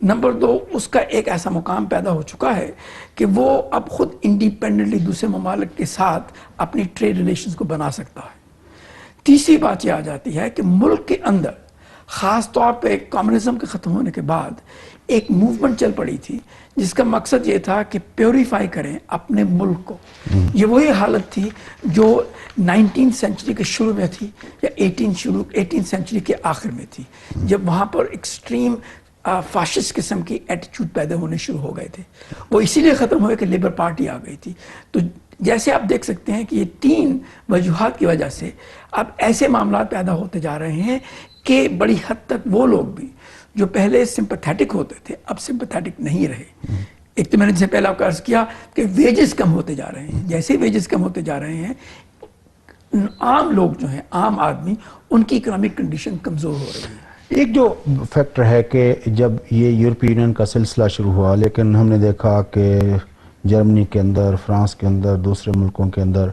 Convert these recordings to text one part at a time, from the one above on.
Number 2 اس کا ایک ایسا مقام پیدا ہو چکا ہے کہ وہ اب خود انڈیپینڈنٹلی دوسرے ممالک کے ساتھ اپنی ٹریڈ ریلیشنز کو بنا سکتا ہے. تیسری بات یہ آ جاتی ہے کہ ملک کے اندر خاص طور پہ کمیونزم کے ختم ہونے کے بعد ایک موومنٹ چل پڑی تھی جس کا مقصد یہ تھا کہ پیوریفائی کریں اپنے ملک کو. یہ وہی حالت تھی جو 19 سینچری کے شروع میں تھی یا 18 سینچری کے آخر میں تھی, جب وہاں پر ایکسٹریم فاشسٹ قسم کی ایٹیچیوڈ پیدا ہونے شروع ہو گئے تھے. وہ اسی لیے ختم ہوئے کہ لیبر پارٹی آ گئی تھی. تو جیسے آپ دیکھ سکتے ہیں کہ یہ 3 وجوہات کی وجہ سے اب ایسے معاملات پیدا ہوتے جا رہے ہیں کہ بڑی حد تک وہ لوگ بھی جو پہلے سمپیتھیٹک ہوتے تھے اب سمپیتھیٹک نہیں رہے. ایک تو میں نے جسے پہلا عرض کیا کہ ویجز کم ہوتے جا رہے ہیں. جیسے ویجز کم ہوتے جا رہے ہیں عام لوگ جو ہیں, عام آدمی, ان کی اکنامک کنڈیشن کمزور ہو رہی ہے. ایک جو فیکٹر ہے کہ جب یہ یورپی یونین کا سلسلہ شروع ہوا, لیکن ہم نے دیکھا کہ جرمنی کے اندر, فرانس کے اندر, دوسرے ملکوں کے اندر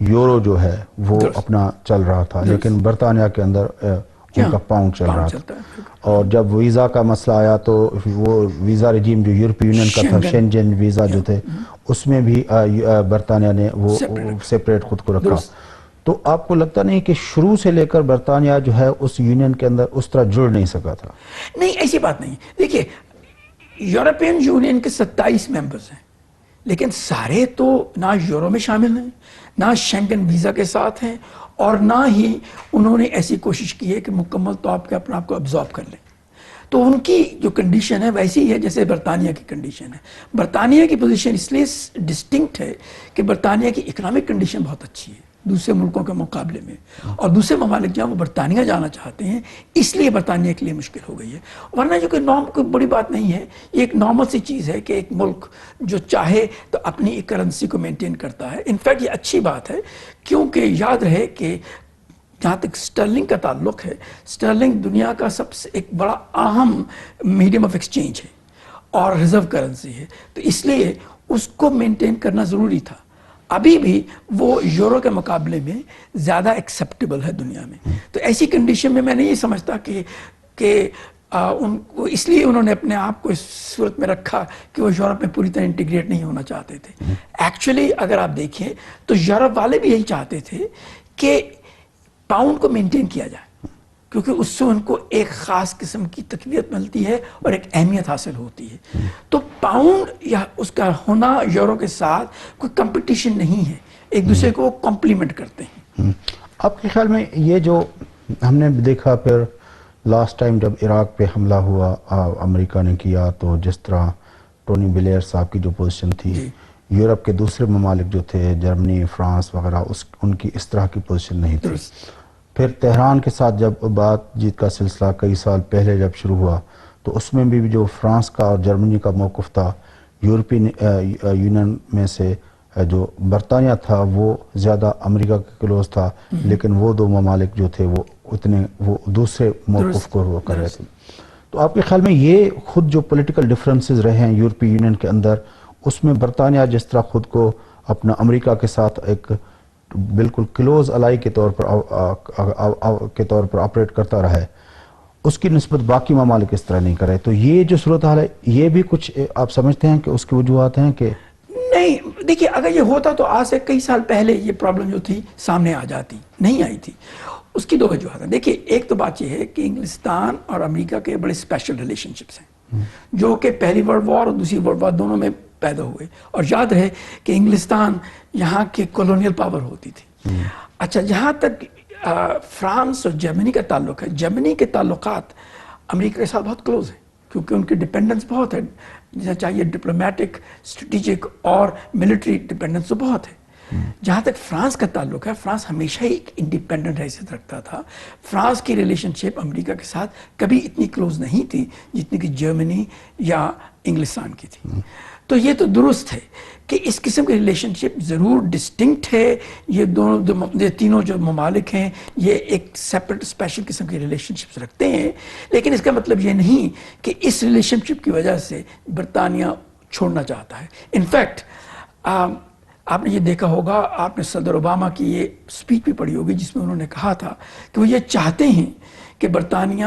یورو جو ہے وہ اپنا چل رہا تھا, لیکن برطانیہ کے اندر ان کا پاؤنڈ چل رہا تھا. اور جب ویزا کا مسئلہ آیا تو وہ ویزا رجیم جو یورپی یونین کا تھا, شینجن ویزا جو تھے, اس میں بھی برطانیہ نے وہ سیپریٹ خود کو رکھا. تو آپ کو لگتا نہیں کہ شروع سے لے کر برطانیہ جو ہے اس یونین کے اندر اس طرح جڑ نہیں سکا تھا؟ نہیں, ایسی بات نہیں. دیکھیے یورپین یونین کے 27 ممبرز ہیں, لیکن سارے تو نہ یورو میں شامل ہیں, نہ شینگن ویزا کے ساتھ ہیں, اور نہ ہی انہوں نے ایسی کوشش کی ہے کہ مکمل طور پہ اپنے آپ کو ابزارب کر لیں. تو ان کی جو کنڈیشن ہے ویسی ہی ہے جیسے برطانیہ کی کنڈیشن ہے. برطانیہ کی پوزیشن اس لیے ڈسٹنکٹ ہے کہ برطانیہ کی اکنامک کنڈیشن بہت اچھی ہے دوسرے ملکوں کے مقابلے میں, اور دوسرے ممالک جہاں وہ برطانیہ جانا چاہتے ہیں, اس لیے برطانیہ کے لیے مشکل ہو گئی ہے. ورنہ جو کہ کوئی بڑی بات نہیں ہے, یہ ایک نارمل سی چیز ہے کہ ایک ملک جو چاہے تو اپنی کرنسی کو مینٹین کرتا ہے. انفیکٹ یہ اچھی بات ہے, کیونکہ یاد رہے کہ جہاں تک سٹرلنگ کا تعلق ہے, سٹرلنگ دنیا کا سب سے ایک بڑا اہم میڈیم آف ایکسچینج ہے اور ریزرو کرنسی ہے, تو اس لیے اس کو مینٹین کرنا ضروری تھا. ابھی بھی وہ یورو کے مقابلے میں زیادہ ایکسیپٹیبل ہے دنیا میں. تو ایسی کنڈیشن میں میں نہیں سمجھتا کہ ان کو اس لیے انہوں نے اپنے آپ کو اس صورت میں رکھا کہ وہ یورپ میں پوری طرح انٹیگریٹ نہیں ہونا چاہتے تھے. ایکچولی اگر آپ دیکھیں تو یورپ والے بھی یہی چاہتے تھے کہ پاؤنڈ کو مینٹین کیا جائے, کیونکہ اس سے ان کو ایک خاص قسم کی تقویت ملتی ہے اور ایک اہمیت حاصل ہوتی ہے. تو پاؤنڈ یا اس کا ہونا یورو کے ساتھ کوئی کمپٹیشن نہیں ہے, ایک دوسرے کو کمپلیمنٹ کرتے ہیں. آپ کے خیال میں یہ جو ہم نے دیکھا پھر لاسٹ ٹائم جب عراق پہ حملہ ہوا امریکہ نے کیا, تو جس طرح ٹونی بلیئر صاحب کی جو پوزیشن تھی, یورپ کے دوسرے ممالک جو تھے جرمنی, فرانس وغیرہ, ان کی اس طرح کی پوزیشن نہیں تھی. پھر تہران کے ساتھ جب بات چیت کا سلسلہ کئی سال پہلے جب شروع ہوا, تو اس میں بھی جو فرانس کا اور جرمنی کا موقف تھا, یورپی یونین میں سے جو برطانیہ تھا وہ زیادہ امریکہ کے کلوز تھا, لیکن وہ 2 ممالک جو تھے وہ دوسرے موقف کو وہ کر رہے تھے. تو آپ کے خیال میں یہ خود جو پولیٹیکل ڈفرینسز رہے ہیں یورپی یونین کے اندر, اس میں برطانیہ جس طرح خود کو اپنا امریکہ کے ساتھ ایک بالکل کلوز الائی کے طور پر آپریٹ کرتا رہا ہے, اس کی نسبت باقی ممالک اس طرح نہیں کرے, تو یہ جو صورتحال ہے یہ بھی کچھ آپ سمجھتے ہیں کہ اس کی وجوہات ہیں کہ نہیں؟ دیکھیے اگر یہ ہوتا تو آج سے کئی سال پہلے یہ پرابلم جو تھی سامنے آ جاتی, نہیں آئی تھی. اس کی 2 وجوہات ہیں. دیکھیے ایک تو بات یہ ہے کہ انگلستان اور امریکہ کے بڑے اسپیشل ریلیشن شپس ہیں جو کہ پہلی ورلڈ وار اور دوسری ورلڈ وار دونوں میں پیدا ہوئے. اور یاد رہے کہ انگلستان یہاں کی کولونیل پاور ہوتی تھی. اچھا, جہاں تک فرانس اور جرمنی کا تعلق ہے, جرمنی کے تعلقات امریکہ کے ساتھ بہت کلوز ہیں کیونکہ ان کی ڈپینڈنس بہت ہے, جیسا چاہیے ڈپلومیٹک, اسٹریٹجک اور ملٹری ڈپینڈنس تو بہت ہے. جہاں تک فرانس کا تعلق ہے, فرانس ہمیشہ ہی ایک انڈیپینڈنٹ حیثیت رکھتا تھا. فرانس کی ریلیشن شپ امریکہ کے ساتھ کبھی اتنی کلوز نہیں تھی جتنی کہ جرمنی یا انگلستان کی تھی. تو یہ تو درست ہے کہ اس قسم کی ریلیشن شپ ضرور ڈسٹنکٹ ہے. یہ تینوں جو ممالک ہیں یہ ایک سیپریٹ اسپیشل قسم کی ریلیشن شپس رکھتے ہیں, لیکن اس کا مطلب یہ نہیں کہ اس ریلیشن شپ کی وجہ سے برطانیہ چھوڑنا چاہتا ہے. انفیکٹ آپ نے یہ دیکھا ہوگا, آپ نے صدر اوباما کی یہ اسپیچ بھی پڑھی ہوگی جس میں انہوں نے کہا تھا کہ وہ یہ چاہتے ہیں کہ برطانیہ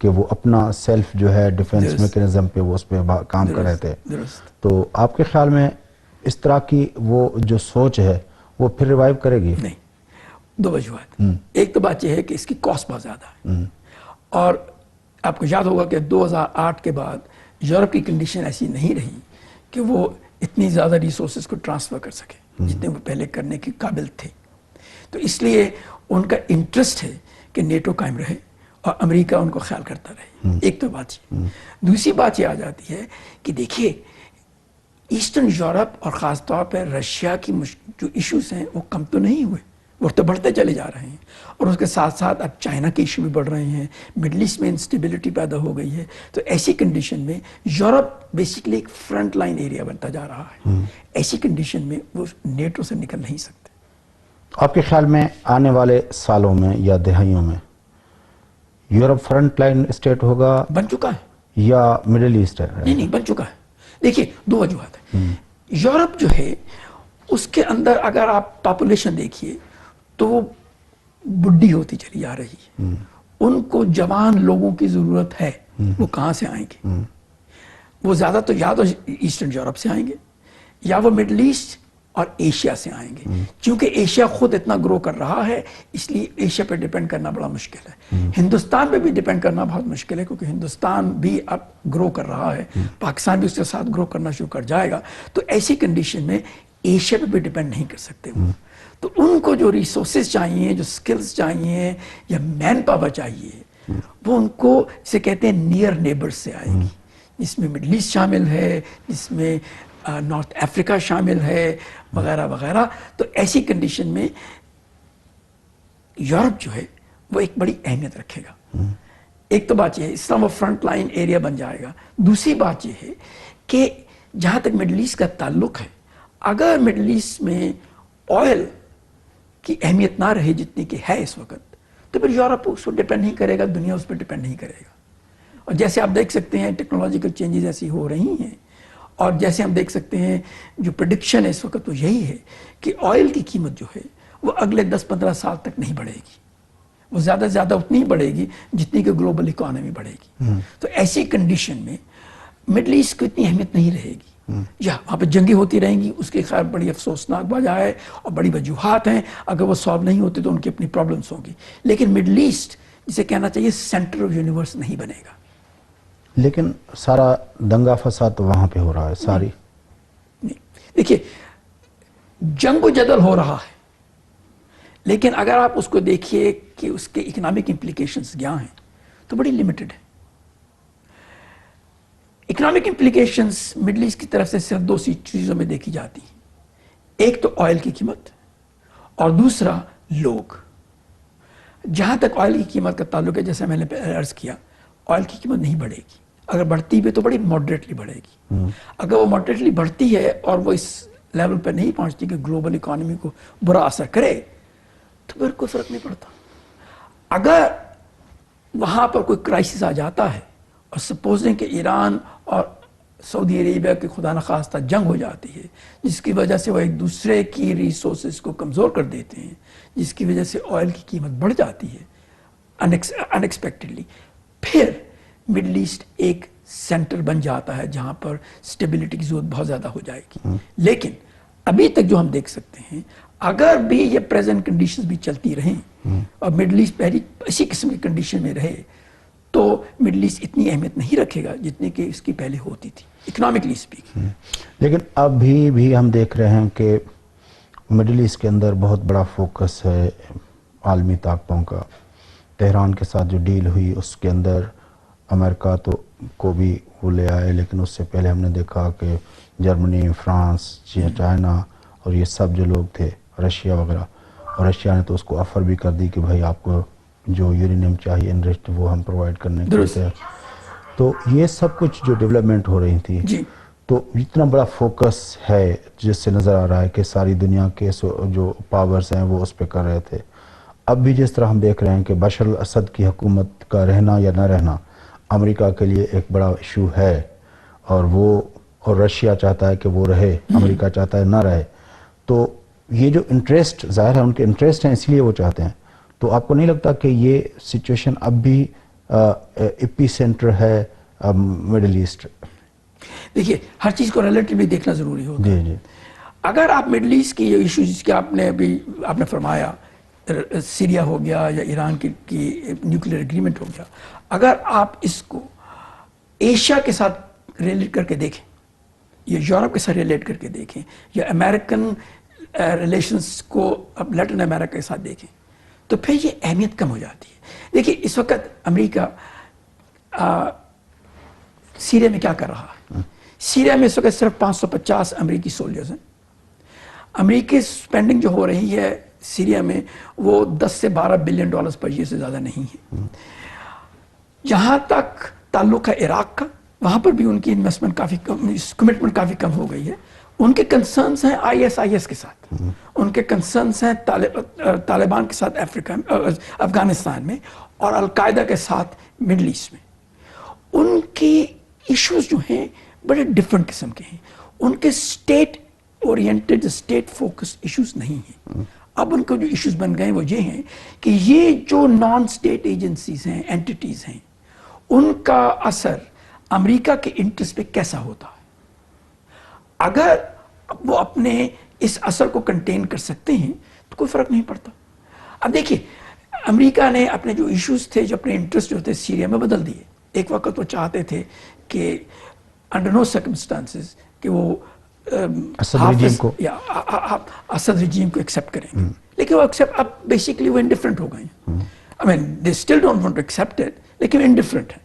کہ وہ اپنا سیلف جو ہے ڈیفنس میکنزم پہ وہ اس پہ کام کر رہے تھے. تو آپ کے خیال میں اس طرح کی وہ جو سوچ ہے وہ پھر ریوائیو کرے گی؟ نہیں، دو وجوہات. ایک تو بات یہ ہے کہ اس کی کاسٹ بہت زیادہ ہے، اور آپ کو یاد ہوگا کہ 2008 کے بعد یورپ کی کنڈیشن ایسی نہیں رہی کہ وہ اتنی زیادہ ریسورسز کو ٹرانسفر کر سکے جتنے وہ پہلے کرنے کے قابل تھے. تو اس لیے ان کا انٹرسٹ ہے کہ نیٹو قائم رہے اور امریکہ ان کو خیال کرتا رہے. ایک تو بات یہ. دوسری بات یہ آ جاتی ہے کہ دیکھیے ایسٹرن یورپ اور خاص طور پہ رشیا کی جو ایشوز ہیں وہ کم تو نہیں ہوئے، وہ تو بڑھتے چلے جا رہے ہیں. اور اس کے ساتھ ساتھ اب چائنا کے ایشو بھی بڑھ رہے ہیں، مڈل ایسٹ میں انسٹیبلٹی پیدا ہو گئی ہے. تو ایسی کنڈیشن میں یورپ بیسیکلی ایک فرنٹ لائن ایریا بنتا جا رہا ہے. ایسی کنڈیشن میں وہ نیٹو سے نکل نہیں سکتے. آپ کے خیال میں آنے والے سالوں میں یا دہائیوں میں یورپ فرنٹ لائن اسٹیٹ ہوگا؟ بن چکا ہے. یا مڈل ایسٹ ہے؟ نہیں بن چکا ہے. دیکھیے دو وجوہات ہیں. یورپ جو ہے اس کے اندر اگر آپ پاپولیشن دیکھیے تو وہ بڈھی ہوتی چلی جا رہی ہے. ان کو جوان لوگوں کی ضرورت ہے. وہ کہاں سے آئیں گے؟ وہ زیادہ تو یا تو ایسٹرن یورپ سے آئیں گے یا وہ مڈل ایسٹ اور ایشیا سے آئیں گے. کیونکہ ایشیا خود اتنا گرو کر رہا ہے اس لیے ایشیا پہ ڈیپینڈ کرنا بڑا مشکل ہے. ہندوستان پہ بھی ڈیپینڈ کرنا بہت مشکل ہے کیونکہ ہندوستان بھی اب گرو کر رہا ہے، پاکستان بھی اس کے ساتھ گرو کرنا شروع کر جائے گا. تو ایسی کنڈیشن میں ایشیا پہ بھی ڈیپینڈ نہیں کر سکتے وہ. تو ان کو جو ریسورسز چاہیے، جو سکلز چاہیے یا مین پاور چاہیے، وہ ان کو اسے کہتے ہیں نیئر نیبرز سے آئے گی، جس میں مڈل ایسٹ شامل ہے، جس میں نارتھ افریقہ شامل ہے، وغیرہ وغیرہ. تو ایسی کنڈیشن میں یورپ جو ہے وہ ایک بڑی اہمیت رکھے گا. ایک تو بات یہ ہے اس طرح وہ فرنٹ لائن ایریا بن جائے گا. دوسری بات یہ ہے کہ جہاں تک مڈل ایسٹ کا تعلق ہے، اگر مڈل ایسٹ میں آئل کی اہمیت نہ رہے جتنی کہ ہے اس وقت، تو پھر یورپ اس کو ڈیپینڈ نہیں کرے گا، دنیا اس پہ ڈیپینڈ نہیں کرے گا. اور جیسے آپ دیکھ سکتے ہیں ٹیکنالوجیکل چینجز ایسی ہو رہی ہیں، اور جیسے ہم دیکھ سکتے ہیں جو پریڈکشن ہے اس وقت وہ یہی ہے کہ آئل کی قیمت جو ہے وہ اگلے 10-15 سال تک نہیں بڑھے گی. وہ زیادہ سے زیادہ اتنی ہی بڑھے گی جتنی کہ گلوبل اکانومی بڑھے گی. تو ایسی کنڈیشن میں مڈل ایسٹ کو اتنی اہمیت نہیں رہے گی. یا وہاں پہ جنگیں ہوتی رہیں گی، اس کے خیر بڑی افسوسناک وجہ ہے اور بڑی وجوہات ہیں. اگر وہ سالو نہیں ہوتے تو ان کی اپنی پرابلمس ہوں گی. لیکن مڈل ایسٹ جسے کہنا چاہیے سینٹر آف یونیورس نہیں بنے گا. لیکن سارا دنگا فساد تو وہاں پہ ہو رہا ہے ساری. نہیں دیکھیے جنگ و جدل ہو رہا ہے، لیکن اگر آپ اس کو دیکھیے کہ اس کے اکنامک امپلیکیشنز کیا ہیں تو بڑی لمیٹڈ ہے. اکنامک امپلیکیشنز مڈل ایسٹ کی طرف سے صرف دو چیزوں میں دیکھی جاتی ہیں. ایک تو آئل کی قیمت اور دوسرا لوگ. جہاں تک آئل کی قیمت کا تعلق ہے، جیسے میں نے عرض کیا، آئل کی قیمت نہیں بڑھے گی. اگر بڑھتی بھی تو بڑی ماڈریٹلی بڑھے گی. اگر وہ ماڈریٹلی بڑھتی ہے اور وہ اس لیول پہ نہیں پہنچتی کہ گلوبل اکانومی کو برا اثر کرے تو پھر کوئی فرق نہیں پڑتا. اگر وہاں پر کوئی کرائسس آ جاتا ہے اور سپوزنگ کہ ایران اور سعودی عربیہ کی خدا نخواستہ جنگ ہو جاتی ہے جس کی وجہ سے وہ ایک دوسرے کی ریسورسز کو کمزور کر دیتے ہیں، جس کی وجہ سے آئل کی قیمت بڑھ جاتی ہے انیکسپیکٹڈلی، پھر مڈل ایسٹ ایک سینٹر بن جاتا ہے جہاں پر سٹیبلٹی کی ضرورت بہت زیادہ ہو جائے گی. لیکن ابھی تک جو ہم دیکھ سکتے ہیں، اگر بھی یہ پریزنٹ کنڈیشنز بھی چلتی رہیں اور مڈل ایسٹ پہلی اسی قسم کی کنڈیشن میں رہے تو مڈل ایسٹ اتنی اہمیت نہیں رکھے گا جتنی کہ اس کی پہلے ہوتی تھی اکنامکلی اسپیکنگ. لیکن اب بھی ہم دیکھ رہے ہیں کہ مڈل ایسٹ کے اندر بہت بڑا فوکس ہے عالمی طاقتوں کا. تہران کے ساتھ جو ڈیل ہوئی اس کے اندر امریکہ کو بھی وہ لے آئے، لیکن اس سے پہلے ہم نے دیکھا کہ جرمنی، فرانس، چائنا اور یہ سب جو لوگ تھے، رشیا وغیرہ، اور رشیا نے تو اس کو آفر بھی کر دی کہ بھائی آپ کو جو یورینیم چاہیے انریچڈ وہ ہم پرووائڈ کرنے کے لیے. تو یہ سب کچھ جو ڈیولپمنٹ ہو رہی تھی، تو اتنا بڑا فوکس ہے جس سے نظر آ رہا ہے کہ ساری دنیا کے جو پاورز ہیں وہ اس پہ کر رہے تھے. اب بھی جس طرح ہم دیکھ رہے ہیں کہ بشار الاسد کی حکومت کا رہنا یا نہ رہنا امریکہ کے لیے ایک بڑا ایشو ہے، اور رشیا چاہتا ہے کہ وہ رہے، امریکہ چاہتا ہے نہ رہے. تو یہ جو انٹرسٹ ظاہر ہے ان کے انٹرسٹ ہیں، اسی لیے وہ چاہتے ہیں. تو آپ کو نہیں لگتا کہ یہ سچویشن اب بھی ایپی سینٹر ہے مڈل ایسٹ؟ دیکھیے ہر چیز کو ریلیٹیولی دیکھنا ضروری ہوتا ہے. جی جی اگر آپ مڈل ایسٹ کی ایشو جس کے آپ نے فرمایا سیریا ہو گیا یا ایران کی نیوکلیئر ایگریمنٹ ہو گیا، اگر آپ اس کو ایشیا کے ساتھ ریلیٹ کر کے دیکھیں یا یورپ کے ساتھ ریلیٹ کر کے دیکھیں یا امریکن ریلیشنز کو اب لیٹن امریکہ کے ساتھ دیکھیں تو پھر یہ اہمیت کم ہو جاتی ہے. دیکھیے اس وقت امریکہ سیریا میں کیا کر رہا ہے؟ سیریا میں اس وقت صرف 550 امریکی سولجرز ہیں. امریکی اسپینڈنگ جو ہو رہی ہے سیریا میں وہ 10 سے 12 بلین ڈالرز پر ایئر سے زیادہ نہیں ہے. جہاں تک تعلق ہے عراق کا، وہاں پر بھی ان کی انویسٹمنٹ کافی کم، کمٹمنٹ کافی کم ہو گئی ہے. ان کے کنسرنس ہیں ISIS کے ساتھ، ان کے کنسرنس ہیں طالبان کے ساتھ افغانستان میں اور القاعدہ کے ساتھ مڈل ایسٹ میں. ان کی ایشوز جو ہیں بڑے ڈفرینٹ قسم کے ہیں. ان کے state oriented state focus issues نہیں ہیں. اب ان کے جو ایشوز بن گئے وہ یہ ہیں کہ یہ جو نان اسٹیٹ ایجنسیز ہیں، اینٹیٹیز ہیں، ان کا اثر امریکہ کے انٹرسٹ پہ کیسا ہوتا ہے. اگر وہ اپنے اس اثر کو کنٹین کر سکتے ہیں تو کوئی فرق نہیں پڑتا. اب دیکھیے امریکہ نے اپنے جو ایشوز تھے، جو اپنے انٹرسٹ جو تھے سیریا میں بدل دیے. ایک وقت وہ چاہتے تھے کہ انڈر نو سرکمسٹانسز کہ وہ اسد رجیم کو ایکسیپٹ کریں گے، لیکن وہ اب بیسیکلی وہ انڈیفرنٹ ہو گئے ہیں. I mean they still don't want to accept it, لیکن انڈیفرنٹ ہے.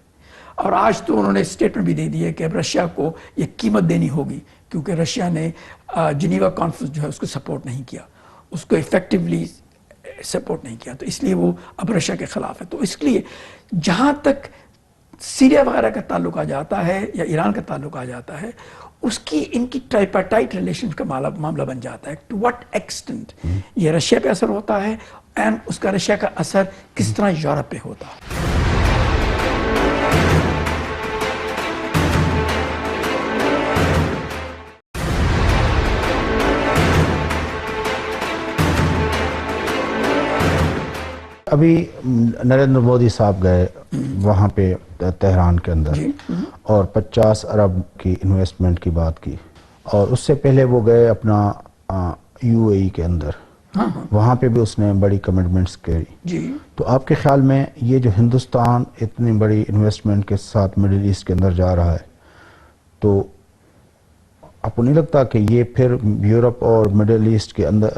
اور آج تو انہوں نے اسٹیٹمنٹ بھی دے دی ہے کہ اب رشیا کو یہ قیمت دینی ہوگی کیونکہ رشیا نے جنیوا کانفرنس جو ہے اس کو سپورٹ نہیں کیا، اس کو افیکٹولی سپورٹ نہیں کیا، تو اس لیے وہ اب رشیا کے خلاف ہے. تو اس لیے جہاں تک سیریا وغیرہ کا تعلق آ جاتا ہے یا ایران کا تعلق آ جاتا ہے، اس کی ان کی ٹرائپارٹائٹ ریلیشن کا معاملہ بن جاتا ہے. ٹو واٹ ایکسٹینٹ یہ رشیا پہ اثر ہوتا ہے اینڈ اس کا رشیا کا اثر کس طرح یورپ پہ ہوتا ہے. ابھی نریندر مودی صاحب گئے وہاں پہ تہران کے اندر اور 50 ارب کی انویسٹمنٹ کی بات کی، اور اس سے پہلے وہ گئے اپنا UAE کے اندر، وہاں پہ بھی اس نے بڑی کمٹمنٹس کری. تو آپ کے خیال میں یہ جو ہندوستان اتنی بڑی انویسٹمنٹ کے ساتھ مڈل ایسٹ کے اندر جا رہا ہے، تو آپ کو نہیں لگتا کہ یہ پھر یورپ اور مڈل ایسٹ کے اندر،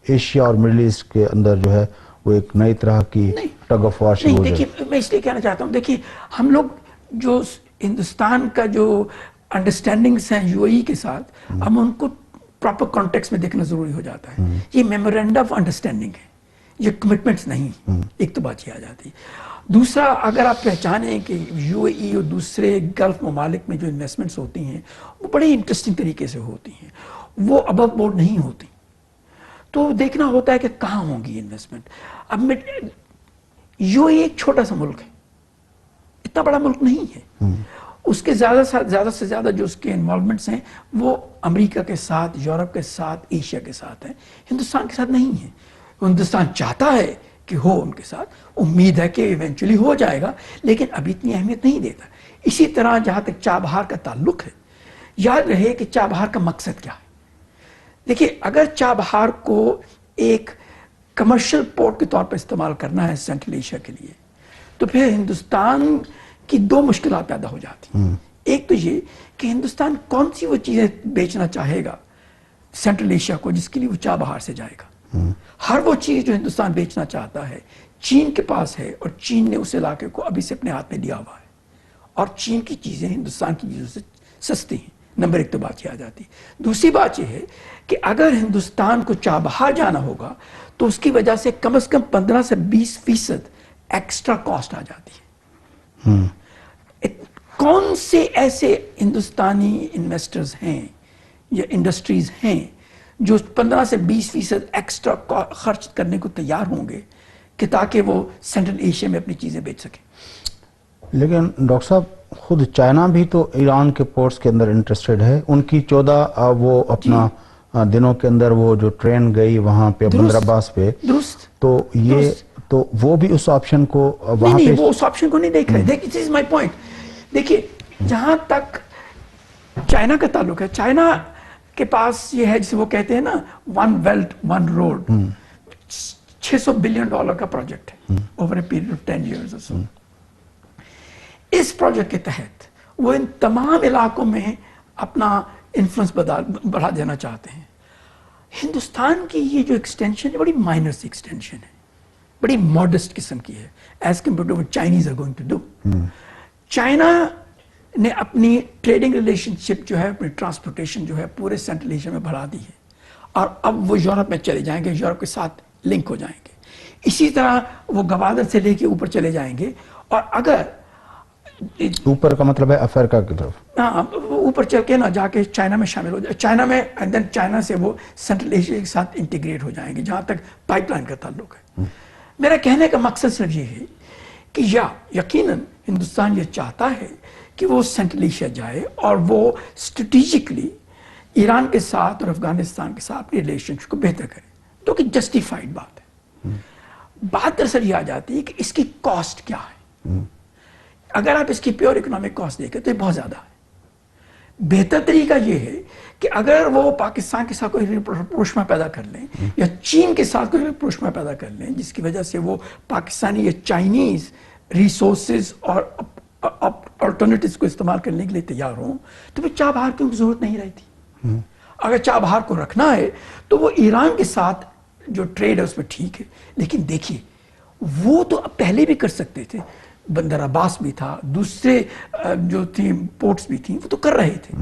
ایشیا اور مڈل ایسٹ کے اندر جو ہے وہ ایک نئی طرح کی ٹگ آف وار شروع ہو جائے؟ دیکھیے میں اس لیے کہنا چاہتا ہوں، دیکھیے ہم لوگ جو ہندوستان کا جو انڈرسٹینڈنگس ہیں UAE کے ساتھ، ہم ان کو پراپر کانٹیکس میں دیکھنا ضروری ہو جاتا ہے. یہ میمورینڈم آف انڈرسٹینڈنگ ہے، یہ کمٹمنٹس نہیں. ایک تو بات یہ آ جاتی. دوسرا، اگر آپ پہچانیں کہ UAE اور دوسرے گلف ممالک میں جو انویسٹمنٹس ہوتی ہیں وہ بڑے انٹرسٹنگ طریقے سے ہوتی ہیں، وہ ابو بورڈ نہیں ہوتی. تو دیکھنا ہوتا ہے کہ کہاں ہوں گی انویسٹمنٹ. اب UAE ایک چھوٹا سا ملک ہے، اتنا بڑا ملک نہیں ہے. اس کے زیادہ سے زیادہ جو اس کے انوالومنٹس ہیں وہ امریکہ کے ساتھ، یورپ کے ساتھ، ایشیا کے ساتھ ہیں، ہندوستان کے ساتھ نہیں ہے. ہندوستان چاہتا ہے کہ ہو ان کے ساتھ، امید ہے کہ ایونچولی ہو جائے گا، لیکن ابھی اتنی اہمیت نہیں دیتا. اسی طرح جہاں تک چابہار کا تعلق ہے، یاد رہے کہ چابہار کا مقصد کیا ہے. دیکھیے اگر چابہار کو ایک کمرشل پورٹ کے طور پر استعمال کرنا ہے سینٹرل ایشیا کے لیے، تو پھر ہندوستان کی 2 مشکلات پیدا ہو جاتی ہیں. ایک تو یہ کہ ہندوستان کون سی وہ چیزیں بیچنا چاہے گا سینٹرل ایشیا کو جس کے لیے وہ چابہار سے جائے گا. ہر وہ چیز جو ہندوستان بیچنا چاہتا ہے چین کے پاس ہے، اور چین نے اس علاقے کو ابھی سے اپنے ہاتھ میں لیا ہوا ہے، اور چین کی چیزیں ہندوستان کی چیزوں سے سستی ہیں. نمبر 1 تو بات یہ آ جاتی. دوسری بات یہ ہے کہ اگر ہندوستان کو چابہار جانا ہوگا تو اس کی وجہ سے کم از کم 15 سے 20% ایکسٹرا کاسٹ آ جاتی ہے. کون سے ایسے ہندوستانی انویسٹرز ہیں یا انڈسٹریز ہیں جو 15 سے 20% ایکسٹرا خرچ کرنے کو تیار ہوں گے کہ تاکہ وہ سینٹرل ایشیا میں اپنی چیزیں بیچ سکیں؟ لیکن ڈاکٹر صاحب خود چائنا بھی تو ایران کے پورٹس کے اندر انٹرسٹڈ ہے. ان کی 14 وہ اپنا دنوں کے اندر وہ جو ٹرین گئی وہاں پہ بندر عباس پہ، تو یہ تو وہ بھی اس آپشن کو وہاں نہیں پہ وہ اس آپشن کو نہیں دیکھ رہے. دس از مائی پوائنٹ. دیکھیے جہاں تک چائنا کا تعلق ہے, چائنا کے پاس یہ ہے جسے وہ کہتے ہیں نا one belt one road, $600 billion کا پروجیکٹ ہے over a period of 10 years or so. اس پروجیکٹ کے تحت وہ ان تمام علاقوں میں اپنا انفلوئنس بڑھا دینا چاہتے ہیں. ہندوستان کی یہ جو ایکسٹینشن ہے بڑی مائنر سی ایکسٹینشن ہے, بڑی ماڈسٹ قسم کی ہے as compare to what Chinese are going to do. China نے اپنی ٹریڈنگ ریلیشن شپ جو ہے, اپنی ٹرانسپورٹیشن جو ہے پورے سینٹرل ایشیا میں بڑھا دی ہے, اور اب وہ یورپ میں چلے جائیں گے, یورپ کے ساتھ لنک ہو جائیں گے. اسی طرح وہ گوادر سے لے کے اوپر چلے جائیں گے, اور اگر اوپر کا مطلب ہے افریقہ کی طرف, ہاں اوپر چل کے نہ جا کے چائنا میں شامل ہو جائے, چائنا میں اینڈ دین چائنا سے وہ سینٹرل ایشیا کے ساتھ انٹیگریٹ ہو جائیں گے جہاں تک پائپ لائن کا تعلق ہے. میرا کہنے کا مقصد صرف یہ ہے کہ یقیناً ہندوستان یہ چاہتا ہے کہ وہ سینٹرل ایشیا جائے اور وہ اسٹریٹجکلی ایران کے ساتھ اور افغانستان کے ساتھ اپنی ریلیشن شپ کو بہتر کرے, جو کہ جسٹیفائڈ بات ہے. بات دراصل یہ آ جاتی ہے کہ اس کی کاسٹ کیا ہے. اگر آپ اس کی پیور اکنامک کاسٹ دیکھیں تو یہ بہت زیادہ ہے. بہتر طریقہ یہ ہے کہ اگر وہ پاکستان کے ساتھ کوئی رپروشما پیدا کر لیں یا چین کے ساتھ کوئی رپروشما پیدا کر لیں جس کی وجہ سے وہ پاکستانی یا چائنیز ریسورسز اور آلٹرنیٹیوز کو استعمال کرنے کے لیے تیار ہوں, تو پھر چابہار کی ضرورت نہیں رہتی. اگر چابہار کو رکھنا ہے تو وہ ایران کے ساتھ جو ٹریڈ ہے اس میں ٹھیک ہے, لیکن دیکھیے وہ تو اب پہلے بھی کر سکتے تھے. بندر عباس بھی تھا, دوسرے جو تھیں پورٹس بھی تھیں, وہ تو کر رہے تھے.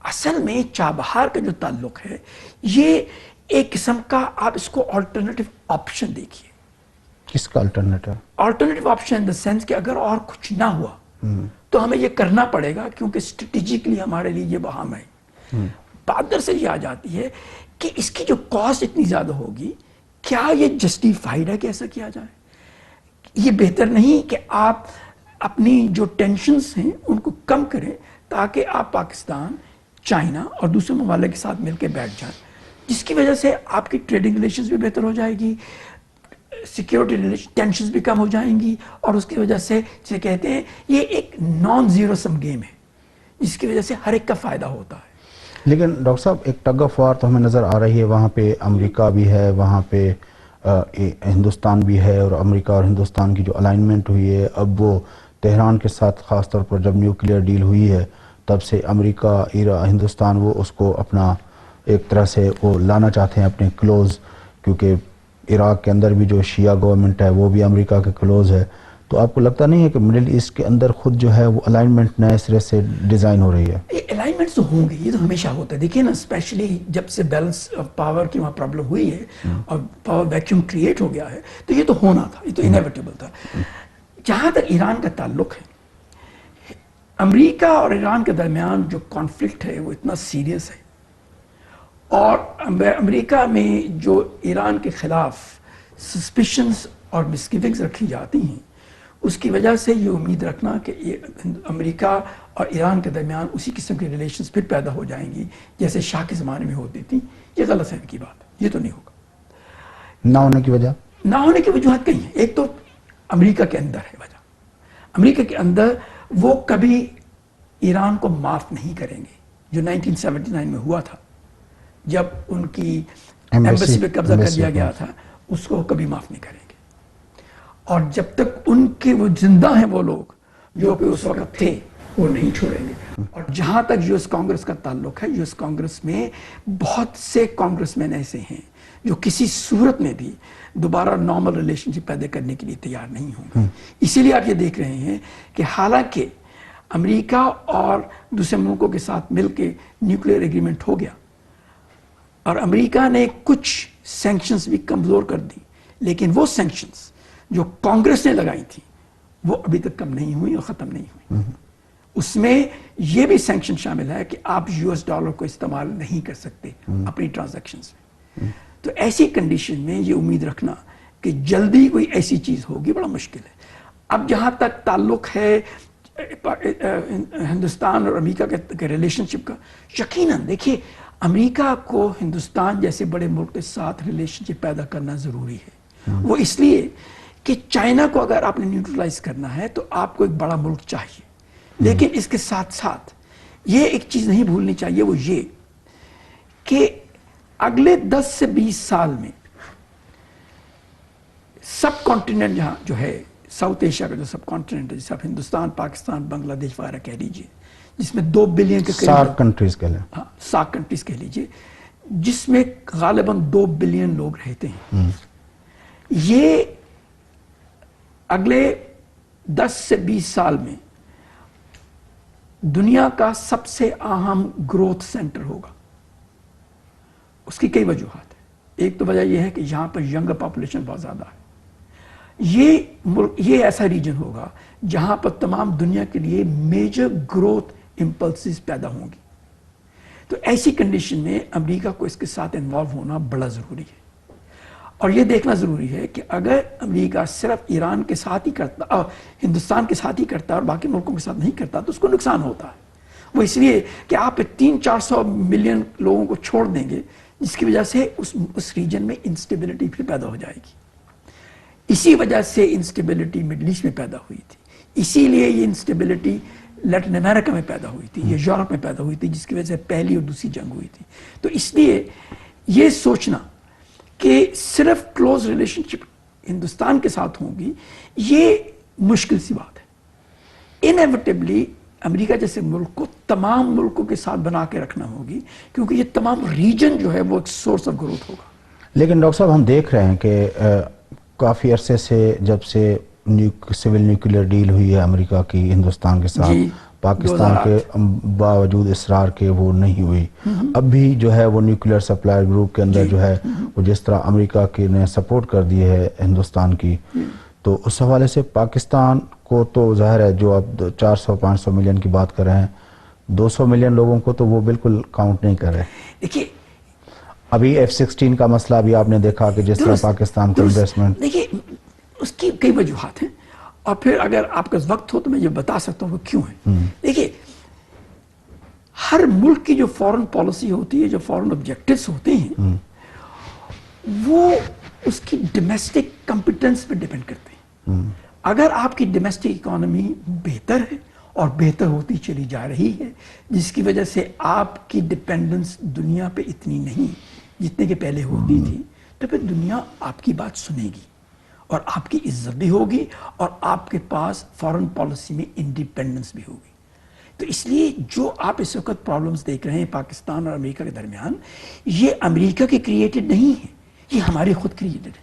اصل میں چابہار کا جو تعلق ہے یہ ایک قسم کا, آپ اس کو آلٹرنیٹیو آپشن دیکھیے. کس کا alternative? Alternative option in the sense کہ اگر اور کچھ نہ ہوا تو ہمیں یہ کرنا پڑے گا کیونکہ اسٹریٹجکلی ہمارے لیے یہ وہم ہے. بات دراصل یہ آ جاتی ہے کہ اس کی جو کاسٹ اتنی زیادہ ہوگی, کیا یہ جسٹیفائڈ ہے کہ ایسا کیا جائے؟ یہ بہتر نہیں کہ آپ اپنی جو ٹینشنز ہیں ان کو کم کریں تاکہ آپ پاکستان, چائنا اور دوسرے ممالک کے ساتھ مل کے بیٹھ جائیں, جس کی وجہ سے آپ کی ٹریڈنگ ریلیشنز بھی بہتر ہو جائے گی, سیکیورٹی ٹینشنز بھی کم ہو جائیں گی, اور اس کی وجہ سے جسے کہتے ہیں یہ ایک نان زیرو سم گیم ہے جس کی وجہ سے ہر ایک کا فائدہ ہوتا ہے. لیکن ڈاکٹر صاحب ایک ٹگ آف وار تو ہمیں نظر آ رہی ہے, وہاں پہ امریکہ بھی ہے, وہاں پہ ہندوستان بھی ہے, اور امریکہ اور ہندوستان کی جو الائنمنٹ ہوئی ہے, اب وہ تہران کے ساتھ خاص طور پر جب نیوکلیئر ڈیل ہوئی ہے تب سے امریکہ ہندوستان وہ اس کو اپنا ایک طرح سے وہ لانا چاہتے ہیں اپنے کلوز, کیونکہ عراق کے اندر بھی جو شیعہ گورنمنٹ ہے وہ بھی امریکہ کے کلوز ہے. تو آپ کو لگتا نہیں ہے کہ مڈل ایسٹ کے اندر خود جو ہے وہ الائنمنٹ نئے سرے سے ڈیزائن ہو رہی ہے؟ الائنمنٹس تو ہوں گے, یہ تو ہمیشہ ہوتا ہے. دیکھیے نا, اسپیشلی جب سے بیلنس آف پاور کی وہاں پرابلم ہوئی ہے اور پاور ویکیوم کریٹ ہو گیا ہے, تو یہ تو ہونا تھا, یہ تو انیویٹیبل تھا. جہاں تک ایران کا تعلق ہے, امریکہ اور ایران کے درمیان جو کانفلکٹ ہے وہ اتنا سیریس ہے, اور امریکہ میں جو ایران کے خلاف سسپیشنز اور مسگیونگز رکھی جاتی ہیں, اس کی وجہ سے یہ امید رکھنا کہ امریکہ اور ایران کے درمیان اسی قسم کی ریلیشنز پھر پیدا ہو جائیں گی جیسے شاہ کے زمانے میں ہوتی تھی, یہ غلط فہمی کی بات ہے. یہ تو نہیں ہوگا. نہ ہونے کی وجہ؟ نہ ہونے کی وجوہات کئی ہیں. ایک تو امریکہ کے اندر ہے وجہ. امریکہ کے اندر وہ کبھی ایران کو معاف نہیں کریں گے. جو 1979 میں ہوا تھا جب ان کی ایمبیسی پہ قبضہ کر لیا گیا تھا, اس کو کبھی معاف نہیں کریں گے. اور جب تک ان کے وہ زندہ ہیں وہ لوگ جو کہ اس وقت تھے, وہ نہیں چھوڑیں گے. اور جہاں تک یو ایس کانگریس کا تعلق ہے, یو ایس کانگریس میں بہت سے کانگریس مین ایسے ہیں جو کسی صورت میں بھی دوبارہ نارمل ریلیشن شپ پیدا کرنے کے لیے تیار نہیں ہوں گے. اسی لیے آپ یہ دیکھ رہے ہیں کہ حالانکہ امریکہ اور دوسرے ملکوں کے ساتھ مل کے نیوکلیئر ایگریمنٹ ہو گیا اور امریکہ نے کچھ سینکشنز بھی کمزور کر دی, لیکن وہ سینکشنز جو کانگریس نے لگائی تھی وہ ابھی تک کم نہیں ہوئی اور ختم نہیں ہوئی. اس میں یہ بھی سینکشن شامل ہے کہ آپ یو ایس ڈالر کو استعمال نہیں کر سکتے اپنی ٹرانزیکشنز میں. تو ایسی کنڈیشن میں یہ امید رکھنا کہ جلدی کوئی ایسی چیز ہوگی بڑا مشکل ہے. اب جہاں تک تعلق ہے ہندوستان اور امریکہ کے ریلیشن شپ کا, یقیناً دیکھیے امریکہ کو ہندوستان جیسے بڑے ملک کے ساتھ ریلیشن شپ پیدا کرنا ضروری ہے. وہ اس لیے کہ چائنا کو اگر آپ نے نیوٹرلائز کرنا ہے تو آپ کو ایک بڑا ملک چاہیے، لیکن اس کے ساتھ ساتھ یہ ایک چیز نہیں بھولنی چاہیے، وہ یہ کہ اگلے 10 سے 20 سال میں سب کانٹیننٹ جہاں جو ہے ساؤتھ ایشیا کا جو سب کانٹیننٹ ہے، جیسے آپ ہندوستان، پاکستان، بنگلہ دیش وغیرہ کہہ لیجیے، جس میں 2 بلین کے قریب، سارک کنٹریز کے لیں، ہاں سارک کنٹریز کہہ لیجیے، جس میں غالباً 2 بلین لوگ رہتے ہیں، یہ اگلے 10 سے 20 سال میں دنیا کا سب سے اہم گروتھ سینٹر ہوگا۔ اس کی کئی وجوہات ہیں۔ ایک تو وجہ یہ ہے کہ یہاں پر ینگر پاپولیشن بہت زیادہ ہے، یہ ایسا ریجن ہوگا جہاں پر تمام دنیا کے لیے میجر گروتھ امپلسز پیدا ہوں گی۔ تو ایسی کنڈیشن میں امریکہ کو اس کے ساتھ انوالو ہونا بڑا ضروری ہے، اور یہ دیکھنا ضروری ہے کہ اگر امریکہ صرف ایران کے ساتھ ہی کرتا، ہندوستان کے ساتھ ہی کرتا اور باقی ملکوں کے ساتھ نہیں کرتا تو اس کو نقصان ہوتا ہے۔ وہ اس لیے کہ آپ 300-400 ملین لوگوں کو چھوڑ دیں گے، جس کی وجہ سے اس ریجن میں انسٹیبلٹی پھر پیدا ہو جائے گی۔ اسی وجہ سے انسٹیبلٹی مڈل ایسٹ میں پیدا ہوئی تھی، اسی لیے یہ انسٹیبلٹی لیٹن امریکہ میں پیدا ہوئی تھی، یہ یورپ میں پیدا ہوئی تھی، جس کی وجہ سے پہلی اور دوسری جنگ ہوئی تھی۔ تو اس لیے یہ سوچنا کہ صرف کلوز ریلیشن شپ ہندوستان کے ساتھ ہوں گی، یہ مشکل سی بات ہے۔ انیویٹیبلی امریکہ جیسے ملک کو تمام ملکوں کے ساتھ بنا کے رکھنا ہوگی، کیونکہ یہ تمام ریجن جو ہے وہ ایک سورس آف گروتھ ہوگا۔ لیکن ڈاکٹر صاحب ہم دیکھ رہے ہیں کہ کافی عرصے سے جب سے سول نیوکلیئر ڈیل ہوئی ہے امریکہ کی ہندوستان کے ساتھ، پاکستان کے باوجود اصرار کے وہ نہیں ہوئی۔ اب بھی جو ہے وہ نیوکلیئر سپلائر گروپ کے اندر جو ہے وہ جس طرح امریکہ کی نے سپورٹ کر دی ہے ہندوستان کی، تو اس حوالے سے پاکستان کو تو ظاہر ہے جو اب 400-500 ملین کی بات کر رہے ہیں، 200 ملین لوگوں کو تو وہ بالکل کاؤنٹ نہیں کر رہے۔ دیکھیے ابھی F-16 کا مسئلہ بھی آپ نے دیکھا کہ جس طرح پاکستان کو انویسٹمنٹ، دیکھیے اس کی کئی وجوہات ہیں، اور پھر اگر آپ کا وقت ہو تو میں یہ بتا سکتا ہوں کہ کیوں ہے۔ دیکھیے ہر ملک کی جو فورن پالیسی ہوتی ہے، جو فورن آبجیکٹیوز ہوتے ہیں، وہ اس کی ڈومیسٹک کمپیٹنس پہ ڈیپینڈ کرتے ہیں۔ اگر آپ کی ڈومیسٹک اکانومی بہتر ہے اور بہتر ہوتی چلی جا رہی ہے، جس کی وجہ سے آپ کی ڈپینڈنس دنیا پہ اتنی نہیں جتنے کے پہلے ہوتی تھی، تو پھر دنیا آپ کی بات سنے گی اور آپ کی عزت بھی ہوگی اور آپ کے پاس فارن پالیسی میں انڈیپینڈنس بھی ہوگی۔ تو اس لیے جو آپ اس وقت پرابلمز دیکھ رہے ہیں پاکستان اور امریکہ کے درمیان، یہ امریکہ کے کریٹڈ نہیں ہے، یہ ہمارے خود کریٹڈ ہے۔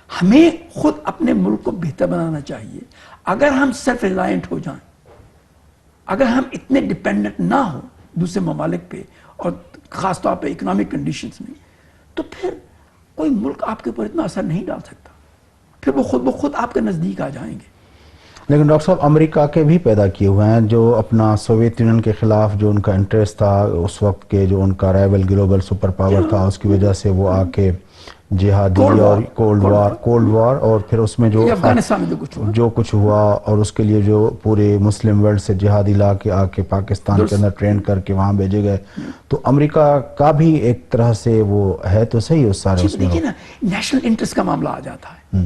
ہمیں خود اپنے ملک کو بہتر بنانا چاہیے۔ اگر ہم سیلف ریلائنٹ ہو جائیں، اگر ہم اتنے ڈیپینڈنٹ نہ ہوں دوسرے ممالک پہ اور خاص طور پہ اکنامک کنڈیشنز میں، تو پھر کوئی ملک آپ کے اوپر اتنا اثر نہیں ڈال سکتا، پھر وہ خود آپ کے نزدیک آ جائیں گے۔ لیکن ڈاکٹر صاحب امریکہ کے بھی پیدا کیے ہوئے ہیں جو اپنا سوویت یونین کے خلاف جو ان کا انٹرسٹ تھا اس وقت کے، جو ان کا رائیول گلوبل سپر پاور تھا، اس کی وجہ سے وہ آ کے جہادی اور کولڈ وار اور پھر اس میں جو افغانستان میں جو کچھ ہوا اور اس کے لیے جو پورے مسلم ورلڈ سے جہادی لا کے آ کے پاکستان کے اندر ٹرین کر کے وہاں بھیجے گئے، تو امریکہ کا بھی ایک طرح سے وہ ہے تو صحیح اس سارے اس میں۔ دیکھیے نا، نیشنل انٹرسٹ کا معاملہ آ جاتا ہے،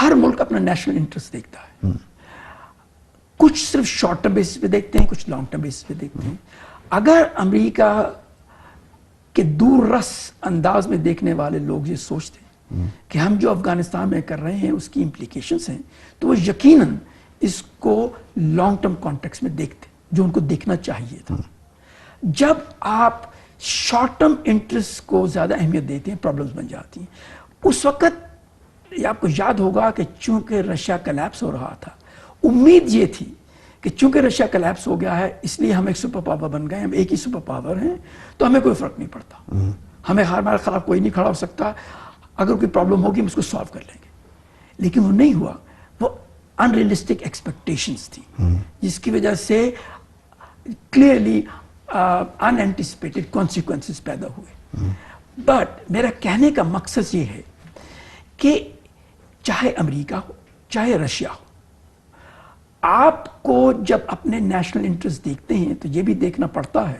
ہر ملک اپنا نیشنل انٹرسٹ دیکھتا ہے، کچھ صرف شارٹ ٹرم بیسس پہ دیکھتے ہیں، کچھ لانگ ٹرم بیسس پہ دیکھتے ہیں۔ اگر امریکہ کے دور رس انداز میں دیکھنے والے لوگ یہ سوچتے ہیں کہ ہم جو افغانستان میں کر رہے ہیں اس کی امپلیکیشنز ہیں، تو وہ یقیناً اس کو لانگ ٹرم کانٹیکس میں دیکھتے، جو ان کو دیکھنا چاہیے تھا۔ جب آپ شارٹ ٹرم انٹرسٹ کو زیادہ اہمیت دیتے ہیں، پرابلمز بن جاتی ہیں۔ اس وقت یہ آپ کو یاد ہوگا کہ چونکہ رشیا کلیپس ہو رہا تھا، امید یہ تھی کہ چونکہ رشیا کلیپس ہو گیا ہے اس لیے ہم ایک سپر پاور بن گئے، ہم ایک ہی سپر پاور ہیں، تو ہمیں کوئی فرق نہیں پڑتا، ہمیں ہمارے خلاف کوئی نہیں کھڑا ہو سکتا، اگر کوئی پرابلم ہوگی ہم اس کو سالو کر لیں گے۔ لیکن وہ نہیں ہوا، وہ ان ریئلسٹک ایکسپیکٹیشنز تھیں، جس کی وجہ سے کلیئرلی ان اینٹیسپیٹڈ کانسیکوینسز پیدا ہوئے۔ بٹ میرا کہنے کا مقصد یہ ہے کہ چاہے امریکہ ہو چاہے رشیا ہو، آپ کو جب اپنے نیشنل انٹرسٹ دیکھتے ہیں تو یہ بھی دیکھنا پڑتا ہے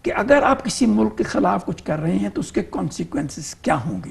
کہ اگر آپ کسی ملک کے خلاف کچھ کر رہے ہیں تو اس کے کانسیکوینسز کیا ہوں گے،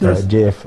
JF